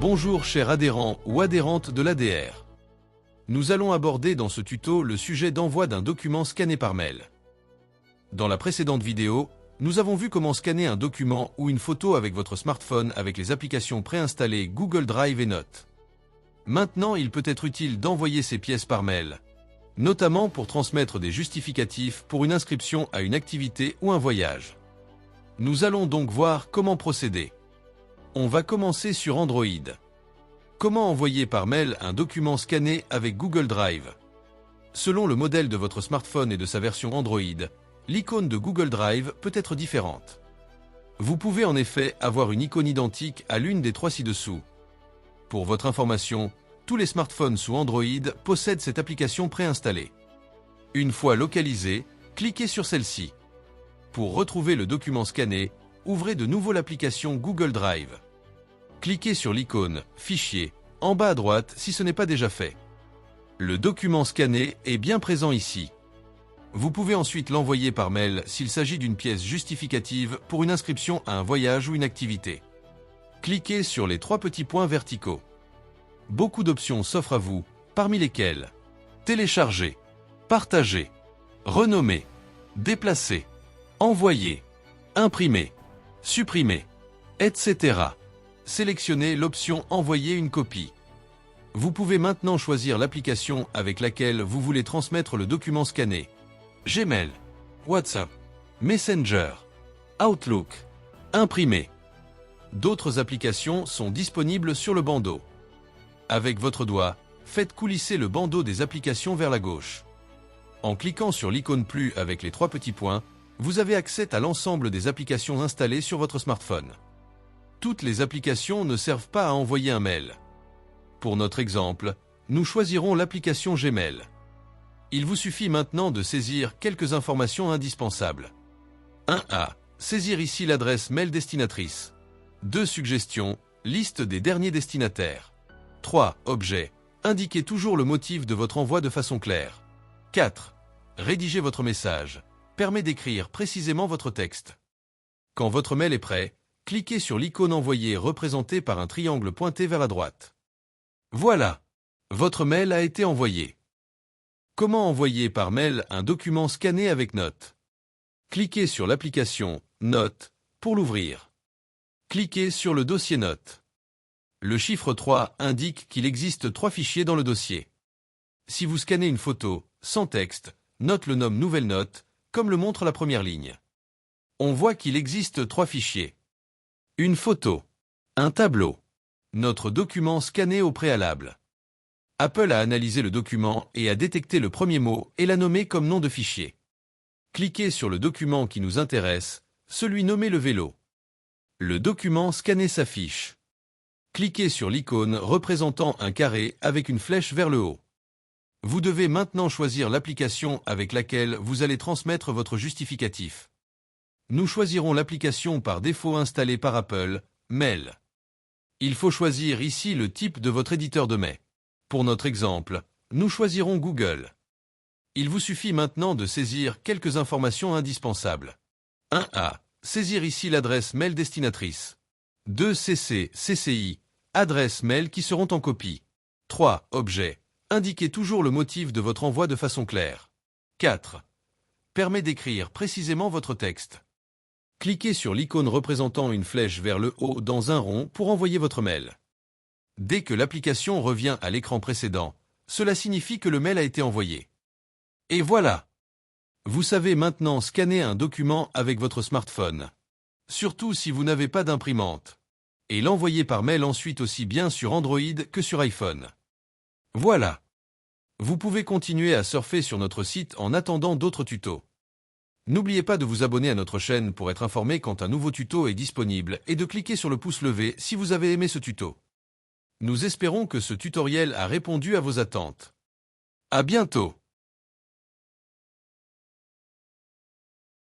Bonjour chers adhérents ou adhérentes de l'ADR. Nous allons aborder dans ce tuto le sujet d'envoi d'un document scanné par mail. Dans la précédente vidéo, nous avons vu comment scanner un document ou une photo avec votre smartphone avec les applications préinstallées Google Drive et Notes. Maintenant, il peut être utile d'envoyer ces pièces par mail, notamment pour transmettre des justificatifs pour une inscription à une activité ou un voyage. Nous allons donc voir comment procéder. On va commencer sur Android. Comment envoyer par mail un document scanné avec Google Drive? Selon le modèle de votre smartphone et de sa version Android, l'icône de Google Drive peut être différente. Vous pouvez en effet avoir une icône identique à l'une des trois ci-dessous. Pour votre information, tous les smartphones sous Android possèdent cette application préinstallée. Une fois localisée, cliquez sur celle-ci. Pour retrouver le document scanné, ouvrez de nouveau l'application Google Drive. Cliquez sur l'icône « Fichier » en bas à droite si ce n'est pas déjà fait. Le document scanné est bien présent ici. Vous pouvez ensuite l'envoyer par mail s'il s'agit d'une pièce justificative pour une inscription à un voyage ou une activité. Cliquez sur les trois petits points verticaux. Beaucoup d'options s'offrent à vous, parmi lesquelles télécharger, partager, renommer, déplacer, envoyer, imprimer, supprimer, etc. Sélectionnez l'option « Envoyer une copie ». Vous pouvez maintenant choisir l'application avec laquelle vous voulez transmettre le document scanné. Gmail, WhatsApp, Messenger, Outlook, imprimer. D'autres applications sont disponibles sur le bandeau. Avec votre doigt, faites coulisser le bandeau des applications vers la gauche. En cliquant sur l'icône plus avec les trois petits points, vous avez accès à l'ensemble des applications installées sur votre smartphone. Toutes les applications ne servent pas à envoyer un mail. Pour notre exemple, nous choisirons l'application Gmail. Il vous suffit maintenant de saisir quelques informations indispensables. 1A. Saisir ici l'adresse mail destinatrice. 2. Suggestions. Liste des derniers destinataires. 3. Objet. Indiquez toujours le motif de votre envoi de façon claire. 4. Rédigez votre message. Permet d'écrire précisément votre texte. Quand votre mail est prêt, cliquez sur l'icône envoyée représentée par un triangle pointé vers la droite. Voilà! Votre mail a été envoyé. Comment envoyer par mail un document scanné avec Notes? Cliquez sur l'application Notes pour l'ouvrir. Cliquez sur le dossier Notes. Le chiffre 3 indique qu'il existe 3 fichiers dans le dossier. Si vous scannez une photo, sans texte, Notes le nomme Nouvelle note, comme le montre la première ligne. On voit qu'il existe 3 fichiers. Une photo. Un tableau. Notre document scanné au préalable. Apple a analysé le document et a détecté le premier mot et l'a nommé comme nom de fichier. Cliquez sur le document qui nous intéresse, celui nommé le vélo. Le document scanné s'affiche. Cliquez sur l'icône représentant un carré avec une flèche vers le haut. Vous devez maintenant choisir l'application avec laquelle vous allez transmettre votre justificatif. Nous choisirons l'application par défaut installée par Apple, Mail. Il faut choisir ici le type de votre éditeur de mail. Pour notre exemple, nous choisirons Google. Il vous suffit maintenant de saisir quelques informations indispensables. 1A. Saisir ici l'adresse mail destinatrice. 2. CC/CCI, adresse mail qui seront en copie. 3. Objet. Indiquez toujours le motif de votre envoi de façon claire. 4. Permet d'écrire précisément votre texte. Cliquez sur l'icône représentant une flèche vers le haut dans un rond pour envoyer votre mail. Dès que l'application revient à l'écran précédent, cela signifie que le mail a été envoyé. Et voilà! Vous savez maintenant scanner un document avec votre smartphone. Surtout si vous n'avez pas d'imprimante. Et l'envoyer par mail ensuite aussi bien sur Android que sur iPhone. Voilà! Vous pouvez continuer à surfer sur notre site en attendant d'autres tutos. N'oubliez pas de vous abonner à notre chaîne pour être informé quand un nouveau tuto est disponible et de cliquer sur le pouce levé si vous avez aimé ce tuto. Nous espérons que ce tutoriel a répondu à vos attentes. À bientôt!